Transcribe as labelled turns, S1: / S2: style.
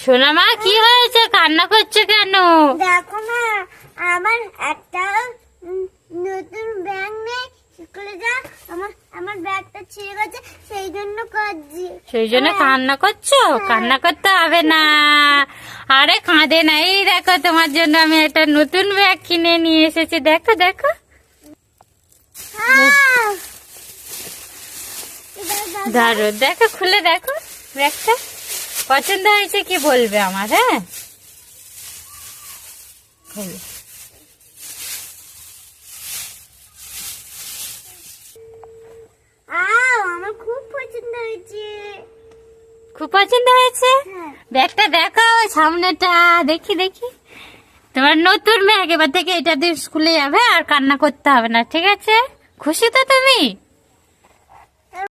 S1: সোনা মা, কি হয়েছে? কান্না করছে কেন?
S2: দেখো না, আমার একটা নতুন ব্যাগ নেই স্কুলে যা। আমার ব্যাগটা ছিঁড়ে গেছে, সেই জন্য কাঁদছি।
S1: সেই জন্য কান্না করছো? কান্না করতে হবে না, আরে কাঁদে না। এই দেখো, তোমার জন্য আমি একটা নতুন ব্যাগ কিনে নিয়ে এসেছি। দেখো দেখো, ধরো, দেখো, খুলে দেখো ব্যাগটা। পছন্দ হয়েছে কি বলবে আমার? হ্যাঁ,
S2: আমার খুব পছন্দ হয়েছে।
S1: খুব পছন্দ হয়েছে। ব্যাগটা দেখো, সামনেটা দেখি দেখি। তোমার নতুন ব্যাগ, এবার থেকে এটা দিয়ে স্কুলে যাবে আর কান্না করতে হবে না, ঠিক আছে? খুশি তো তুমি?